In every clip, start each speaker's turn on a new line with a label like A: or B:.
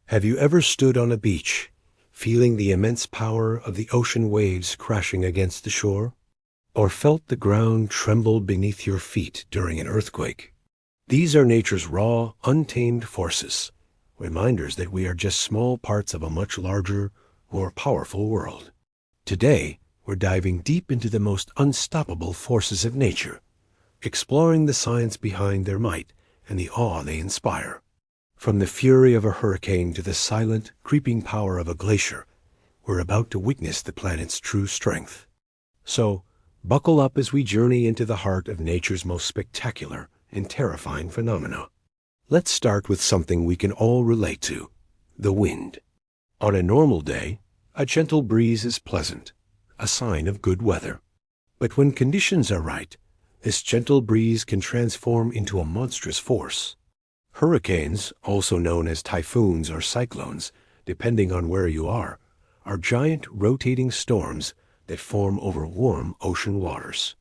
A: Have you ever stood on a beach, feeling the immense power of the ocean waves crashing against the shore? Or felt the ground tremble beneath your feet during an earthquake? These are nature's raw, untamed forces, reminders that we are just small parts of a much larger, more powerful world. Today, we're diving deep into the most unstoppable forces of nature, exploring the science behind their might and the awe they inspire. From the fury of a hurricane to the silent, creeping power of a glacier, we're about to witness the planet's true strength. So, buckle up as we journey into the heart of nature's most spectacular and terrifying phenomena. Let's start with something we can all relate to: the wind. On a normal day, a gentle breeze is pleasant, a sign of good weather. But when conditions are right, this gentle breeze can transform into a monstrous force. Hurricanes, also known as typhoons or cyclones, depending on where you are giant rotating storms that form over warm ocean waters.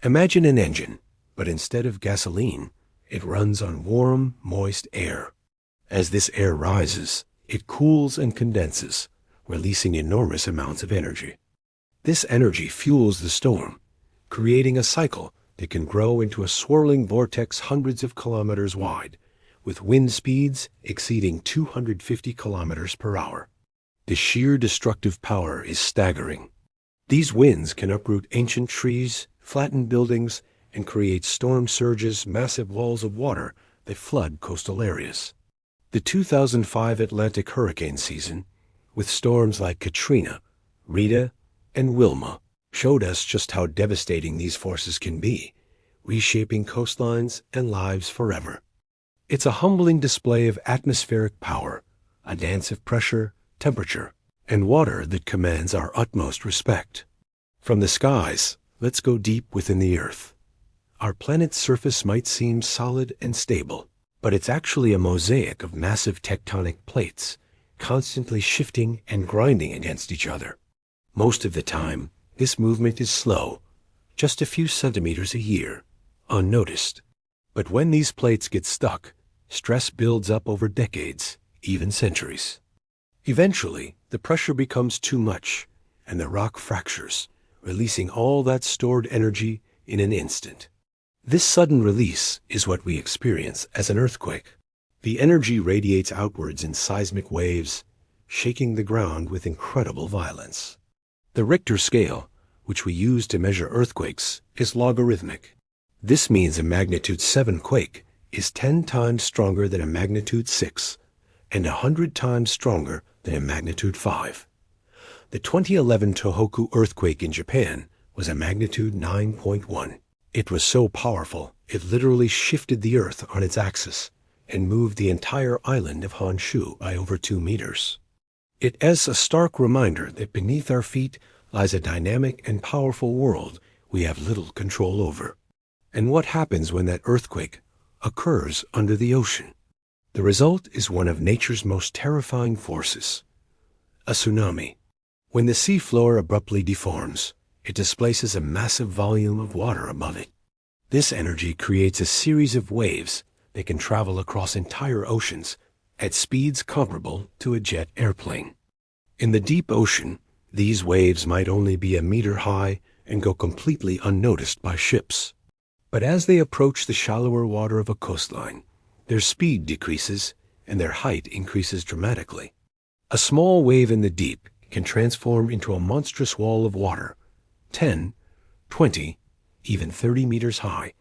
A: Imagine an engine, but instead of gasoline, it runs on warm, moist air. As this air rises, it cools and condenses, releasing enormous amounts of energy. This energy fuels the storm, creating a cycle that can grow into a swirling vortex hundreds of kilometers wide, with wind speeds exceeding 250 kilometers per hour. The sheer destructive power is staggering. These winds can uproot ancient trees, flatten buildings, and create storm surges, massive walls of water that flood coastal areas. The 2005 Atlantic hurricane season, with storms like Katrina, Rita, and Wilma, showed us just how devastating these forces can be, reshaping coastlines and lives forever. It's a humbling display of atmospheric power, a dance of pressure, temperature, and water that commands our utmost respect. From the skies, let's go deep within the earth. Our planet's surface might seem solid and stable, but it's actually a mosaic of massive tectonic plates, constantly shifting and grinding against each other. Most of the time, this movement is slow, just a few centimeters a year, unnoticed. But when these plates get stuck, stress builds up over decades, even centuries. Eventually, the pressure becomes too much, and the rock fractures, releasing all that stored energy in an instant. This sudden release is what we experience as an earthquake. The energy radiates outwards in seismic waves, shaking the ground with incredible violence. The Richter scale, which we use to measure earthquakes, is logarithmic. This means a magnitude 7 quake is 10 times stronger than a magnitude 6 and 100 times stronger than a magnitude 5. The 2011 Tohoku earthquake in Japan was a magnitude 9.1. It was so powerful, it literally shifted the Earth on its axis and moved the entire island of Honshu by over 2 meters. It is a stark reminder that beneath our feet lies a dynamic and powerful world we have little control over. And what happens when that earthquake occurs under the ocean? The result is one of nature's most terrifying forces: a tsunami. When the seafloor abruptly deforms, it displaces a massive volume of water above it. This energy creates a series of waves that can travel across entire oceans at speeds comparable to a jet airplane. In the deep ocean, these waves might only be a meter high and go completely unnoticed by ships. But as they approach the shallower water of a coastline, their speed decreases and their height increases dramatically. A small wave in the deep can transform into a monstrous wall of water, 10, 20, even 30 meters high,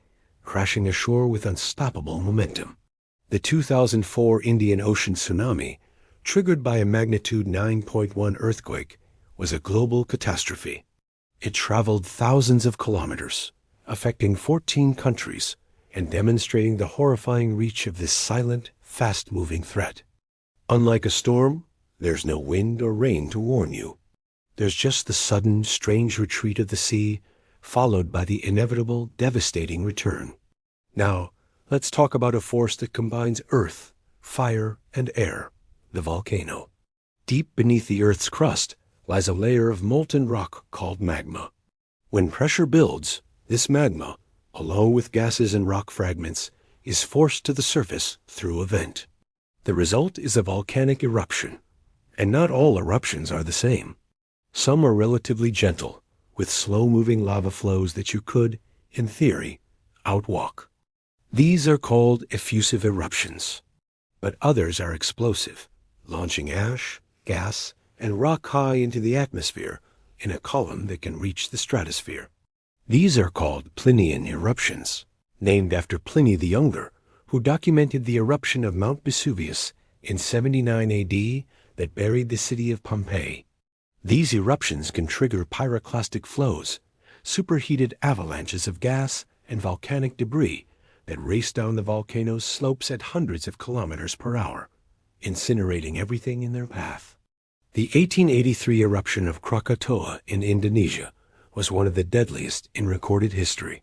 A: crashing ashore with unstoppable momentum. The 2004 Indian Ocean tsunami, triggered by a magnitude 9.1 earthquake, was a global catastrophe. It traveled thousands of kilometers, affecting 14 countries and demonstrating the horrifying reach of this silent, fast-moving threat. Unlike a storm, there's no wind or rain to warn you. There's just the sudden, strange retreat of the sea, followed by the inevitable, devastating return. Now, let's talk about a force that combines earth, fire, and air: the volcano. Deep beneath the Earth's crust lies a layer of molten rock called magma. When pressure builds, this magma, along with gases and rock fragments, is forced to the surface through a vent. The result is a volcanic eruption, and not all eruptions are the same. Some are relatively gentle, with slow-moving lava flows that you could, in theory, outwalk. These are called effusive eruptions, but others are explosive, launching ash, gas, and rock high into the atmosphere in a column that can reach the stratosphere. These are called Plinian eruptions, named after Pliny the Younger, who documented the eruption of Mount Vesuvius in 79 AD that buried the city of Pompeii. These eruptions can trigger pyroclastic flows, superheated avalanches of gas and volcanic debris that race down the volcano's slopes at hundreds of kilometers per hour, incinerating everything in their path. The 1883 eruption of Krakatoa in Indonesia was one of the deadliest in recorded history.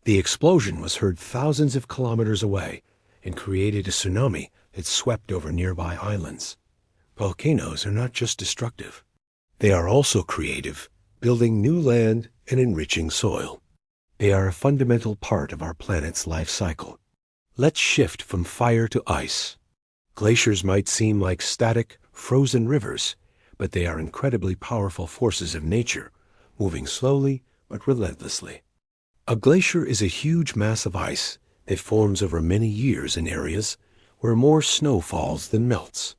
A: The explosion was heard thousands of kilometers away and created a tsunami that swept over nearby islands. Volcanoes are not just destructive. They are also creative, building new land and enriching soil. They are a fundamental part of our planet's life cycle. Let's shift from fire to ice. Glaciers might seem like static, frozen rivers, but they are incredibly powerful forces of nature, moving slowly but relentlessly. A glacier is a huge mass of ice that forms over many years in areas where more snow falls than melts.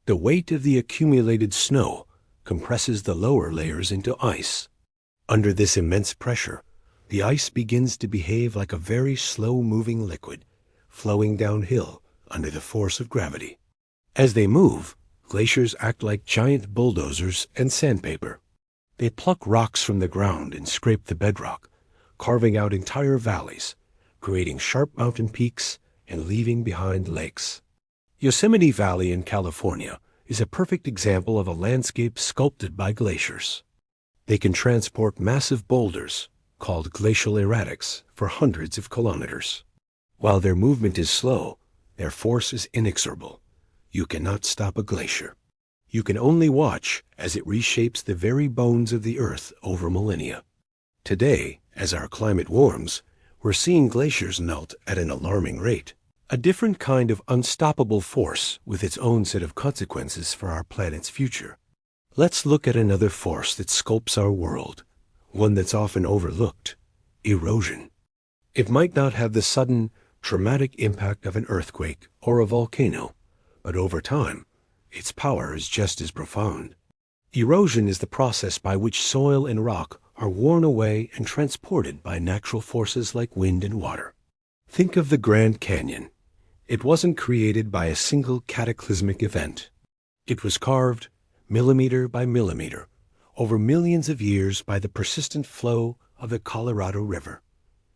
A: The weight of the accumulated snow compresses the lower layers into ice. Under this immense pressure, the ice begins to behave like a very slow-moving liquid, flowing downhill under the force of gravity. As they move, glaciers act like giant bulldozers and sandpaper. They pluck rocks from the ground and scrape the bedrock, carving out entire valleys, creating sharp mountain peaks and leaving behind lakes. Yosemite Valley in California is a perfect example of a landscape sculpted by glaciers. They can transport massive boulders, called glacial erratics, for hundreds of kilometers. While their movement is slow, their force is inexorable. You cannot stop a glacier. You can only watch as it reshapes the very bones of the Earth over millennia. Today, as our climate warms, we're seeing glaciers melt at an alarming rate. A different kind of unstoppable force with its own set of consequences for our planet's future. Let's look at another force that sculpts our world, one that's often overlooked: erosion. It might not have the sudden, dramatic impact of an earthquake or a volcano, but over time, its power is just as profound. Erosion is the process by which soil and rock are worn away and transported by natural forces like wind and water. Think of the Grand Canyon. It wasn't created by a single cataclysmic event. It was carved, millimeter by millimeter, over millions of years by the persistent flow of the Colorado River.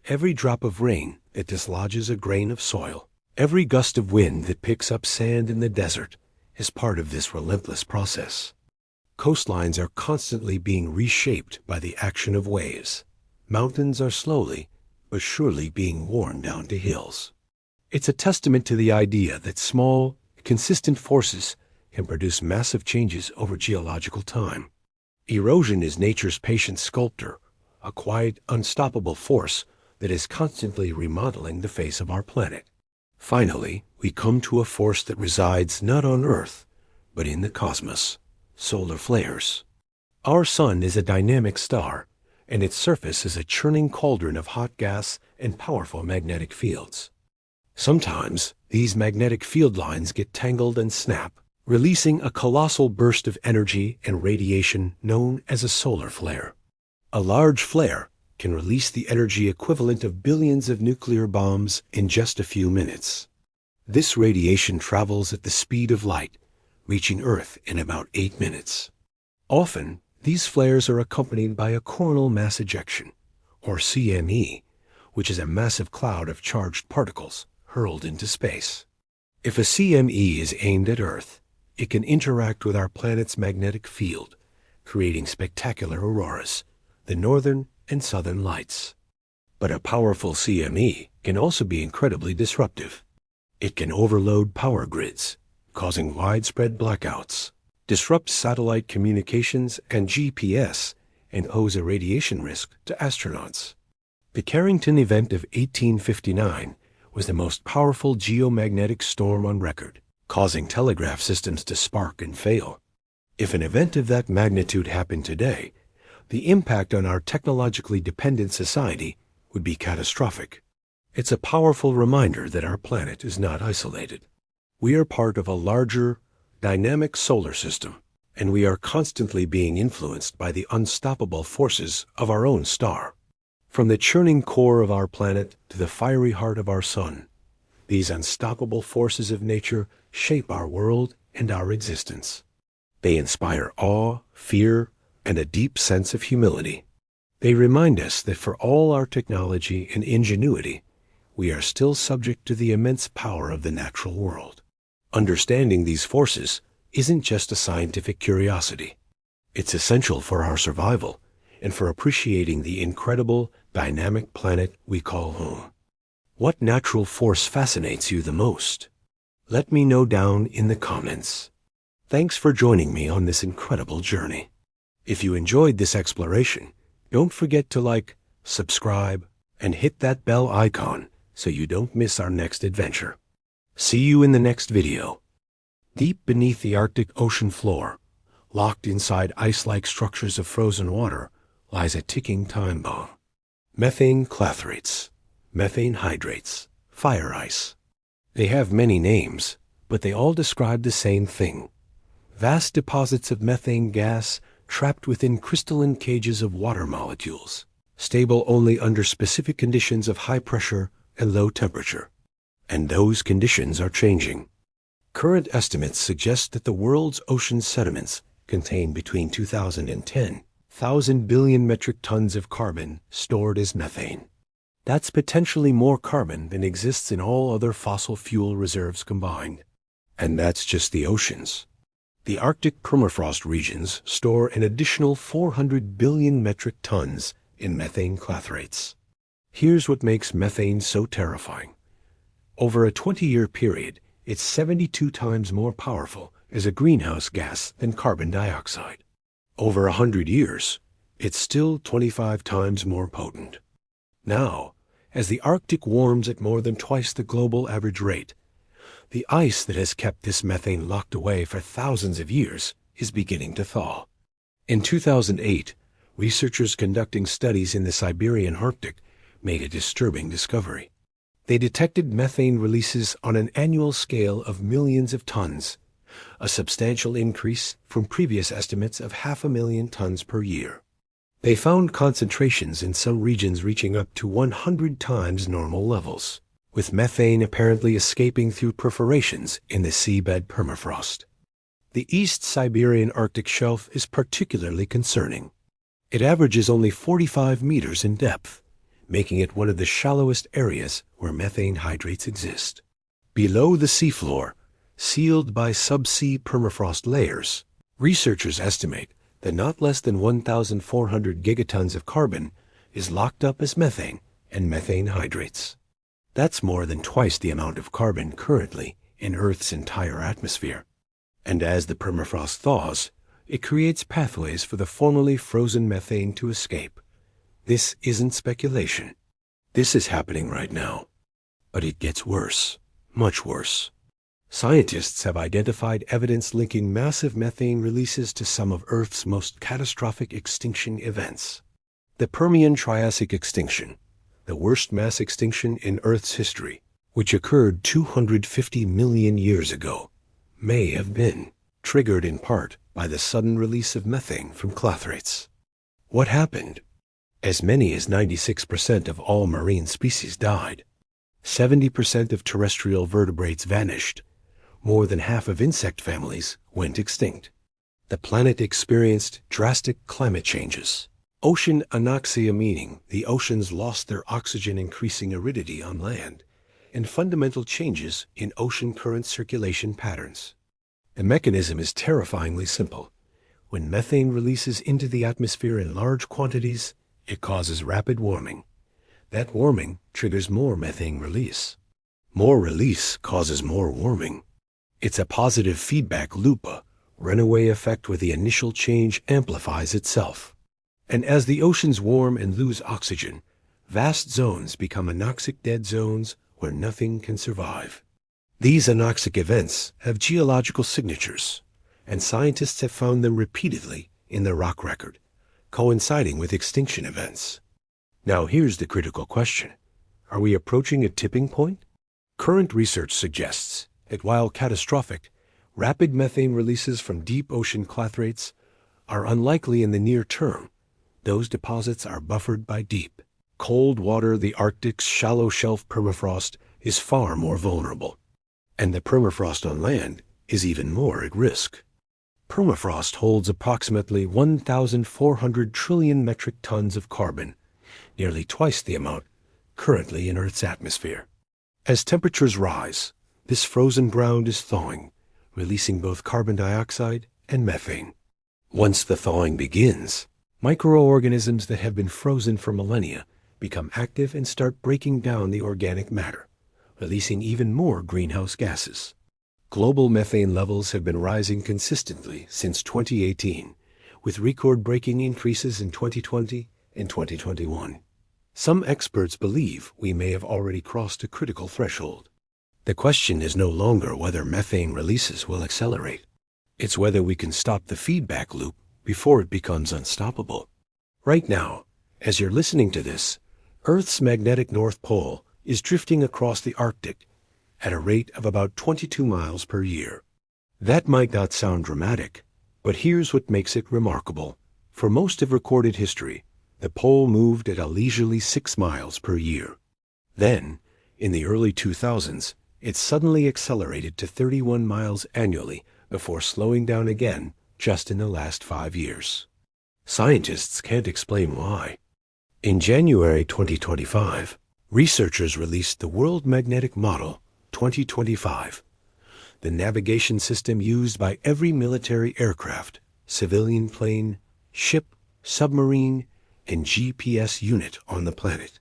A: Every drop of rain that dislodges a grain of soil, every gust of wind that picks up sand in the desert, is part of this relentless process. Coastlines are constantly being reshaped by the action of waves. Mountains are slowly but surely being worn down to hills. It's a testament to the idea that small, consistent forces can produce massive changes over geological time. Erosion is nature's patient sculptor, a quiet, unstoppable force that is constantly remodeling the face of our planet. Finally, we come to a force that resides not on Earth, but in the cosmos: solar flares. Our sun is a dynamic star, and its surface is a churning cauldron of hot gas and powerful magnetic fields. Sometimes, these magnetic field lines get tangled and snap, releasing a colossal burst of energy and radiation known as a solar flare. A large flare can release the energy equivalent of billions of nuclear bombs in just a few minutes. This radiation travels at the speed of light, reaching Earth in about 8 minutes. Often, these flares are accompanied by a coronal mass ejection, or CME, which is a massive cloud of charged particles hurled into space. If a CME is aimed at Earth, it can interact with our planet's magnetic field, creating spectacular auroras, the northern and southern lights. But a powerful CME can also be incredibly disruptive. It can overload power grids, causing widespread blackouts, disrupt satellite communications and GPS, and pose a radiation risk to astronauts. The Carrington event of 1859 was the most powerful geomagnetic storm on record. causing telegraph systems to spark and fail. If an event of that magnitude happened today, the impact on our technologically dependent society would be catastrophic. It's a powerful reminder that our planet is not isolated. We are part of a larger, dynamic solar system, and we are constantly being influenced by the unstoppable forces of our own star. From the churning core of our planet to the fiery heart of our sun, these unstoppable forces of nature shape our world and our existence. They inspire awe, fear, and a deep sense of humility. They remind us that for all our technology and ingenuity, we are still subject to the immense power of the natural world. Understanding these forces isn't just a scientific curiosity. It's essential for our survival and for appreciating the incredible, dynamic planet we call home. What natural force fascinates you the most? Let me know down in the comments. Thanks for joining me on this incredible journey. If you enjoyed this exploration, don't forget to like, subscribe, and hit that bell icon so you don't miss our next adventure. See you in the next video. Deep beneath the Arctic Ocean floor, locked inside ice-like structures of frozen water, lies a ticking time bomb. Methane clathrates, methane hydrates, fire ice. They have many names, but they all describe the same thing. Vast deposits of methane gas trapped within crystalline cages of water molecules, stable only under specific conditions of high pressure and low temperature. And those conditions are changing. Current estimates suggest that the world's ocean sediments contain between 2,000 and 10,000 billion metric tons of carbon stored as methane. That's potentially more carbon than exists in all other fossil fuel reserves combined. And that's just the oceans. The Arctic permafrost regions store an additional 400 billion metric tons in methane clathrates. Here's what makes methane so terrifying. Over a 20-year period, it's 72 times more powerful as a greenhouse gas than carbon dioxide. Over 100 years, it's still 25 times more potent. Now, as the Arctic warms at more than twice the global average rate, the ice that has kept this methane locked away for thousands of years is beginning to thaw. In 2008, researchers conducting studies in the Siberian Arctic made a disturbing discovery. They detected methane releases on an annual scale of millions of tons, a substantial increase from previous estimates of 500,000 tons per year. They found concentrations in some regions reaching up to 100 times normal levels, with methane apparently escaping through perforations in the seabed permafrost. The East Siberian Arctic shelf is particularly concerning. It averages only 45 meters in depth, making it one of the shallowest areas where methane hydrates exist. Below the seafloor, sealed by subsea permafrost layers, researchers estimate that not less than 1,400 gigatons of carbon is locked up as methane and methane hydrates. That's more than twice the amount of carbon currently in Earth's entire atmosphere. And as the permafrost thaws, it creates pathways for the formerly frozen methane to escape. This isn't speculation. This is happening right now. But it gets worse, much worse. Scientists have identified evidence linking massive methane releases to some of Earth's most catastrophic extinction events. The Permian-Triassic extinction, the worst mass extinction in Earth's history, which occurred 250 million years ago, may have been triggered in part by the sudden release of methane from clathrates. What happened? As many as 96% of all marine species died. 70% of terrestrial vertebrates vanished. More than half of insect families went extinct. The planet experienced drastic climate changes. Ocean anoxia, meaning the oceans lost their oxygen-increasing aridity on land, and fundamental changes in ocean current circulation patterns. The mechanism is terrifyingly simple. When methane releases into the atmosphere in large quantities, it causes rapid warming. That warming triggers more methane release. More release causes more warming. It's a positive feedback loop, a runaway effect where the initial change amplifies itself. And as the oceans warm and lose oxygen, vast zones become anoxic dead zones where nothing can survive. These anoxic events have geological signatures, and scientists have found them repeatedly in the rock record, coinciding with extinction events. Now here's the critical question. Are we approaching a tipping point? Current research suggests that while catastrophic, rapid methane releases from deep ocean clathrates are unlikely in the near term. Those deposits are buffered by deep, cold water. The Arctic's shallow shelf permafrost is far more vulnerable, and the permafrost on land is even more at risk. Permafrost holds approximately 1,400 trillion metric tons of carbon, nearly twice the amount currently in Earth's atmosphere. As temperatures rise, this frozen ground is thawing, releasing both carbon dioxide and methane. Once the thawing begins, microorganisms that have been frozen for millennia become active and start breaking down the organic matter, releasing even more greenhouse gases. Global methane levels have been rising consistently since 2018, with record-breaking increases in 2020 and 2021. Some experts believe we may have already crossed a critical threshold. The question is no longer whether methane releases will accelerate. It's whether we can stop the feedback loop before it becomes unstoppable. Right now, as you're listening to this, Earth's magnetic North Pole is drifting across the Arctic at a rate of about 22 miles per year. That might not sound dramatic, but here's what makes it remarkable. For most of recorded history, the pole moved at a leisurely 6 miles per year. Then, in the early 2000s, it suddenly accelerated to 31 miles annually before slowing down again just in the last 5 years. Scientists can't explain why. In January 2025, researchers released the World Magnetic Model 2025, the navigation system used by every military aircraft, civilian plane, ship, submarine, and GPS unit on the planet.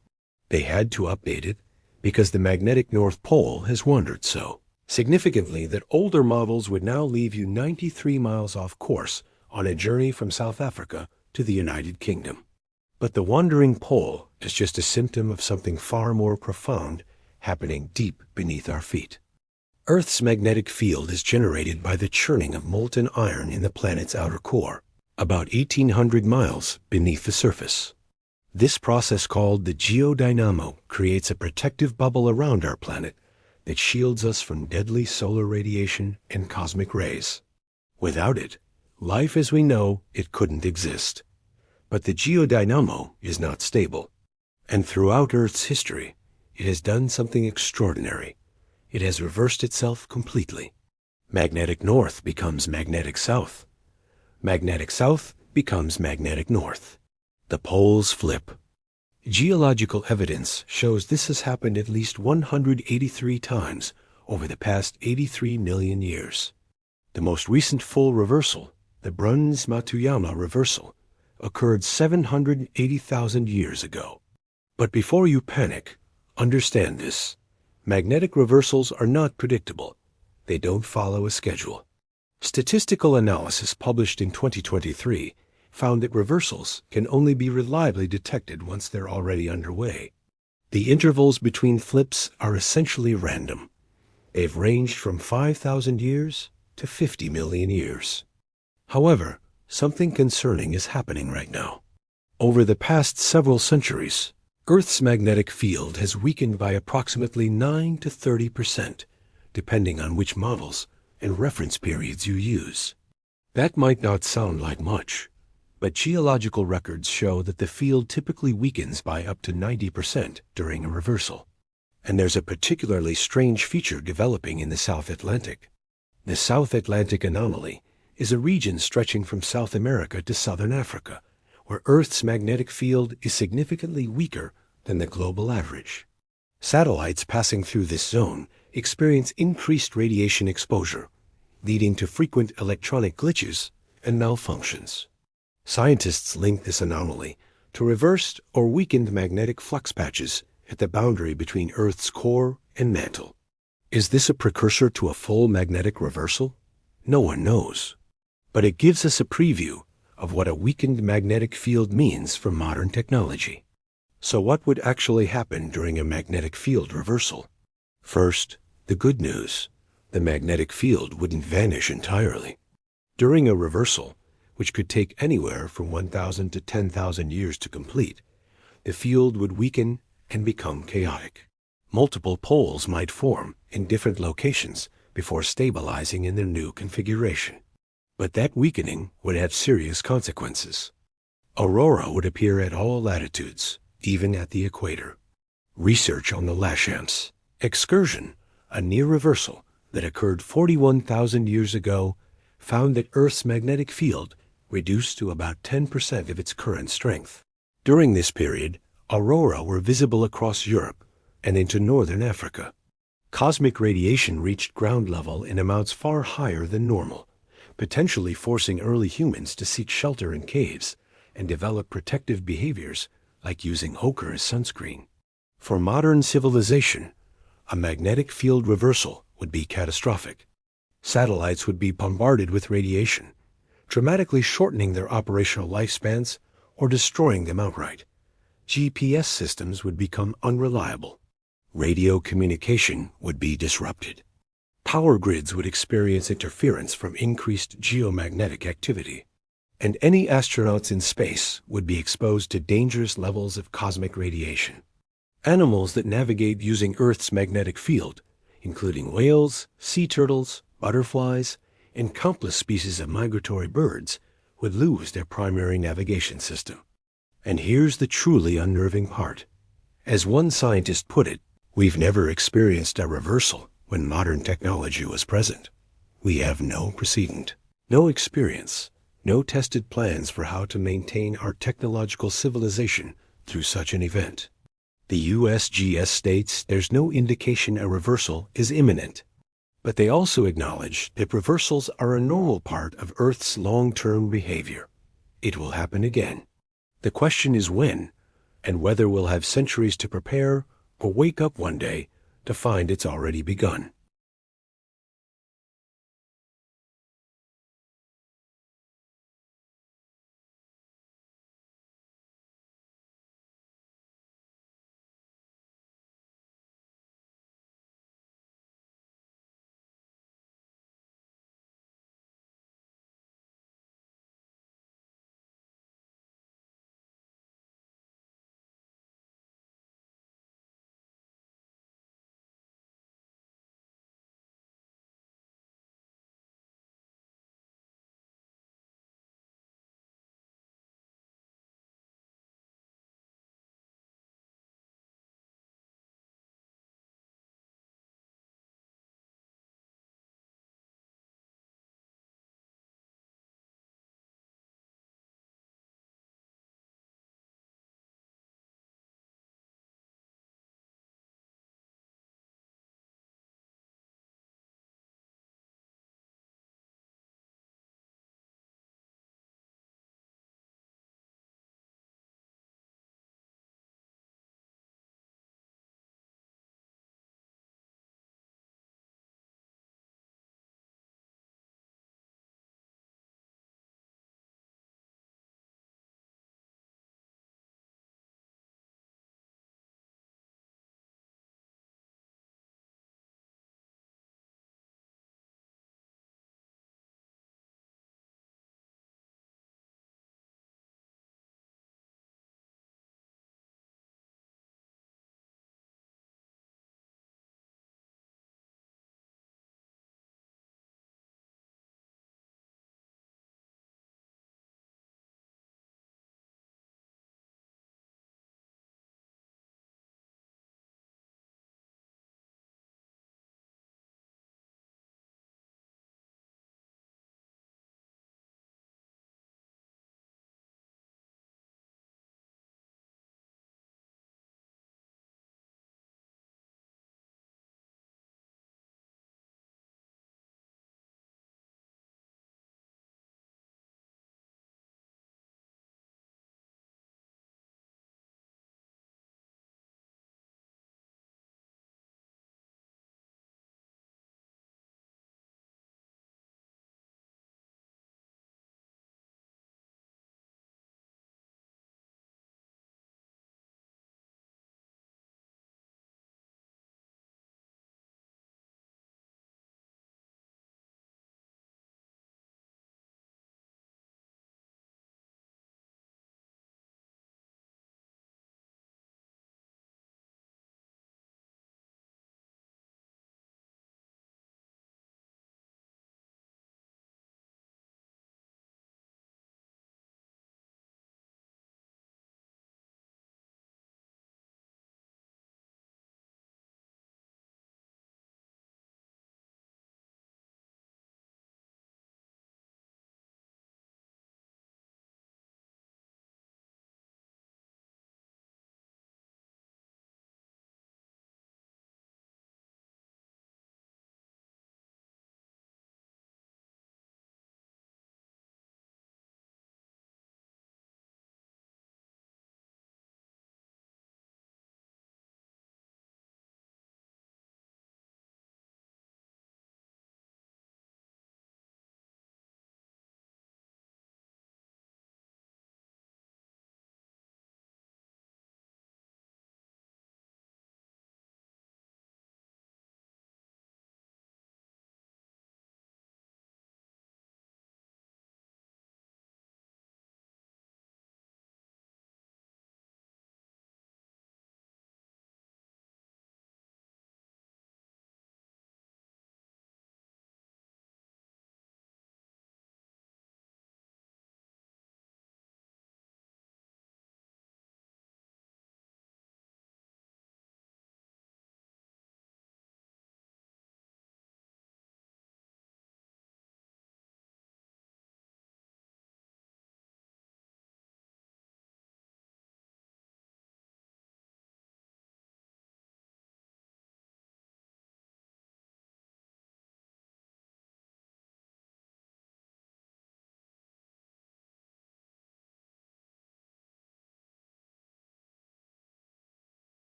A: They had to update it because the magnetic North Pole has wandered so significantly that older models would now leave you 93 miles off course on a journey from South Africa to the United Kingdom. But the wandering pole is just a symptom of something far more profound happening deep beneath our feet. Earth's magnetic field is generated by the churning of molten iron in the planet's outer core, about 1,800 miles beneath the surface. This process, called the geodynamo, creates a protective bubble around our planet that shields us from deadly solar radiation and cosmic rays. Without it, life as we know it couldn't exist. But the geodynamo is not stable, and throughout Earth's history, it has done something extraordinary. It has reversed itself completely. Magnetic north becomes magnetic south. Magnetic south becomes magnetic north. The poles flip. Geological evidence shows this has happened at least 183 times over the past 83 million years. The most recent full reversal, the Bruns-Matuyama reversal, occurred 780,000 years ago. But before you panic, understand this. Magnetic reversals are not predictable. They don't follow a schedule. Statistical analysis published in 2023 found that reversals can only be reliably detected once they're already underway. The intervals between flips are essentially random. They've ranged from 5,000 years to 50 million years. However, something concerning is happening right now. Over the past several centuries, Earth's magnetic field has weakened by approximately 9 to 30%, depending on which models and reference periods you use. That might not sound like much, but geological records show that the field typically weakens by up to 90% during a reversal. And there's a particularly strange feature developing in the South Atlantic. The South Atlantic anomaly is a region stretching from South America to Southern Africa, where Earth's magnetic field is significantly weaker than the global average. Satellites passing through this zone experience increased radiation exposure, leading to frequent electronic glitches and malfunctions. Scientists link this anomaly to reversed or weakened magnetic flux patches at the boundary between Earth's core and mantle. Is this a precursor to a full magnetic reversal? No one knows. But it gives us a preview of what a weakened magnetic field means for modern technology. So what would actually happen during a magnetic field reversal? First, the good news. the magnetic field wouldn't vanish entirely. During a reversal, which could take anywhere from 1,000 to 10,000 years to complete, the field would weaken and become chaotic. Multiple poles might form in different locations before stabilizing in their new configuration. But that weakening would have serious consequences. Aurora would appear at all latitudes, even at the equator. Research on the Lachance excursion, a near reversal that occurred 41,000 years ago, found that Earth's magnetic field reduced to about 10% of its current strength. During this period, aurora were visible across Europe and into northern Africa. Cosmic radiation reached ground level in amounts far higher than normal, potentially forcing early humans to seek shelter in caves and develop protective behaviors like using ochre as sunscreen. For modern civilization, a magnetic field reversal would be catastrophic. Satellites would be bombarded with radiation, dramatically shortening their operational lifespans or destroying them outright. GPS systems would become unreliable. Radio communication would be disrupted. Power grids would experience interference from increased geomagnetic activity. And any astronauts in space would be exposed to dangerous levels of cosmic radiation. Animals that navigate using Earth's magnetic field, including whales, sea turtles, butterflies, and countless species of migratory birds, would lose their primary navigation system. And here's the truly unnerving part. As one scientist put it, we've never experienced a reversal when modern technology was present. We have no precedent, no experience, no tested plans for how to maintain our technological civilization through such an event. The USGS states there's no indication a reversal is imminent, but they also acknowledge that reversals are a normal part of Earth's long-term behavior. It will happen again. The question is when, and whether we'll have centuries to prepare or wake up one day to find it's already begun.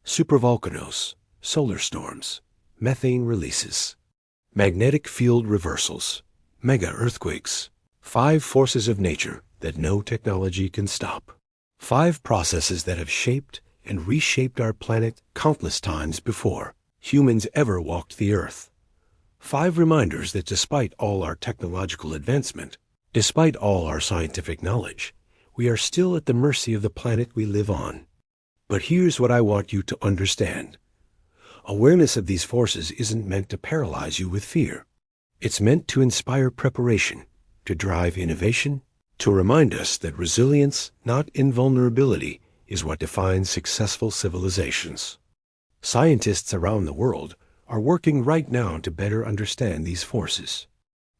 A: supervolcanoes, solar storms, methane releases, magnetic field reversals, mega earthquakes, 5 forces of nature that no technology can stop. 5 processes that have shaped and reshaped our planet countless times before humans ever walked the earth. 5 reminders that despite all our technological advancement, despite all our scientific knowledge, we are still at the mercy of the planet we live on. But here's what I want you to understand. Awareness of these forces isn't meant to paralyze you with fear. It's meant to inspire preparation, to drive innovation, to remind us that resilience, not invulnerability, is what defines successful civilizations. Scientists around the world are working right now to better understand these forces.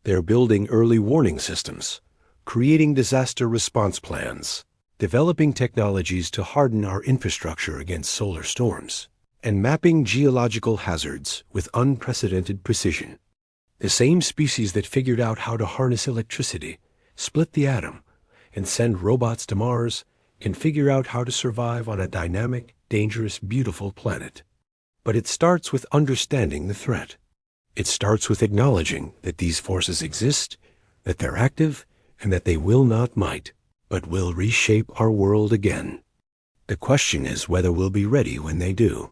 A: They're building early warning systems, creating disaster response plans, developing technologies to harden our infrastructure against solar storms, and mapping geological hazards with unprecedented precision. The same species that figured out how to harness electricity, split the atom, and send robots to Mars can figure out how to survive on a dynamic, dangerous, beautiful planet. But it starts with understanding the threat. It starts with acknowledging that these forces exist, that they're active, and that they will not might, but will reshape our world again. The question is whether we'll be ready when they do.